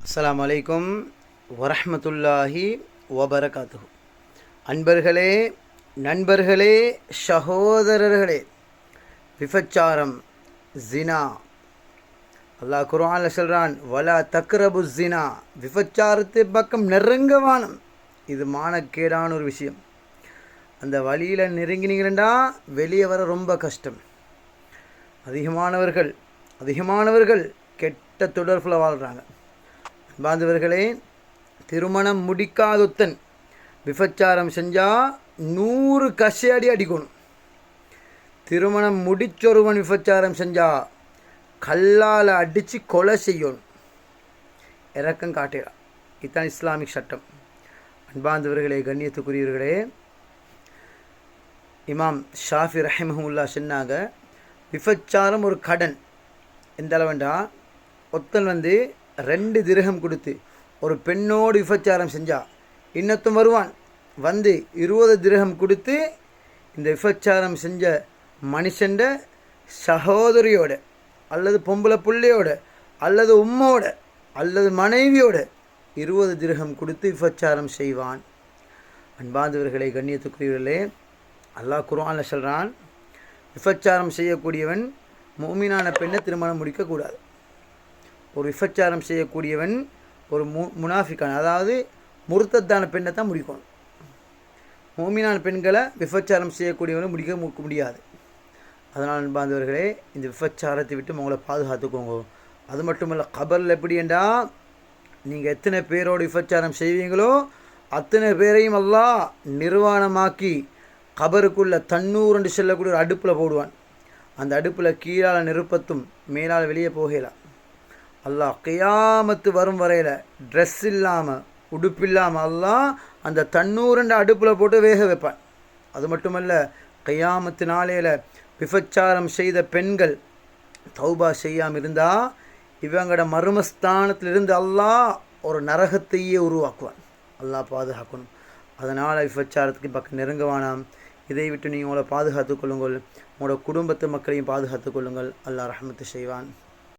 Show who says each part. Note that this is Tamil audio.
Speaker 1: அஸ்ஸலாமு அலைக்கும் வரஹ்மத்துல்லாஹி வபரகாத்துஹு. அன்பர்களே, நண்பர்களே, சகோதரர்களே, விபச்சாரம், ஜினா, அல்லாஹ் குர்ஆன்ல சொல்றான், வலா தக்ரபு ஜினா, விபச்சாரத்தை பக்கம் நெருங்கவானம். இது மானக்கேடான ஒரு விஷயம். அந்த வழியில் நெருங்கினீங்கன்னா வெளியே வர ரொம்ப கஷ்டம். அதிகமானவர்கள் கெட்ட தொடர்பில் வாழ்கிறாங்க. பாந்தவர்களே, திருமணம் முடிக்காதொத்தன் விபச்சாரம் செஞ்சால் 100 கசையடி அடிக்கணும். திருமணம் முடிச்சொருவன் விபச்சாரம் செஞ்சால் கல்லால் அடித்து கொலை செய்யணும். இறக்கம் காட்டுகிறான். இதுதான் இஸ்லாமிக் சட்டம். அன்பாந்தவர்களே, கண்ணியத்துக்குரியவர்களே, இமாம் ஷாஃபி ரஹிமஹுல்லா சொன்னாங்க, விபச்சாரம் ஒரு கடன். எந்த அளவுண்டா, ஒத்தன் 2 திரகம் கொடுத்து ஒரு பெண்ணோடு விபச்சாரம் செஞ்சால் இன்னத்தும் வருவான், 20 திரகம் கொடுத்து இந்த விபச்சாரம் செஞ்ச மனுஷண்ட சகோதரியோட அல்லது பொம்பளை பிள்ளையோட அல்லது உம்மோட அல்லது மனைவியோட 20 திரகம் கொடுத்து விபச்சாரம் செய்வான். அன்பாந்தவர்களே, கண்ணியத்துக்குரியவர்களே, அல்லாஹ் குர்ஆன்ல சொல்கிறான், விபச்சாரம் செய்யக்கூடியவன் முஃமினான பெண்ணை திருமணம் முடிக்கக்கூடாது. ஒரு விபச்சாரம் செய்யக்கூடியவன் ஒரு முனாஃபிக்கான, அதாவது முர்த்தத்தான பெண்ணை தான் முடிக்கணும். முஃமினான பெண்களை விபச்சாரம் செய்யக்கூடியவனை முடிக்க முடியாது. அதனால் அன்பார்ந்தவர்களே, இந்த விபச்சாரத்தை விட்டு உங்களை பாதுகாத்துக்கோங்க. அது மட்டுமல்ல, கபரில் எப்படின்னா, நீங்கள் எத்தனை பேரோடு விபச்சாரம் செய்வீங்களோ அத்தனை பேரையும் அல்லாஹ் நிர்வாணமாக்கி கபருக்குள்ள தண்ணூர் என்று செல்லக்கூடிய ஒரு அடுப்பில் போடுவான். அந்த அடுப்பில் கீழால் நெருப்பத்தும் மேலால் வெளியே போகலாம். அல்லாஹ் கியாமத்து வரும் வரையில் ட்ரெஸ் இல்லாமல் உடுப்பில்லாமல் அல்லாஹ் அந்த தண்ணூரண்ட அடுப்பில் போட்டு வேக வைப்பான். அது மட்டுமல்ல, கியாமத்து நாளையில் விபச்சாரம் செய்த பெண்கள் தௌபா செய்யாமல் இருந்தால் இவங்களோட மர்மஸ்தானத்திலிருந்து அல்லாஹ் ஒரு நரகத்தையே உருவாக்குவான். அல்லாஹ் பாதுகாக்கணும். அதனால் விபச்சாரத்துக்கு பக்கம் நெருங்கவானாம். இதை விட்டு நீங்கள் உங்களை பாதுகாத்துக் கொள்ளுங்கள். உங்களோட குடும்பத்து மக்களையும் பாதுகாத்துக் கொள்ளுங்கள். அல்லாஹ் ரஹ்மத்து செய்வான்.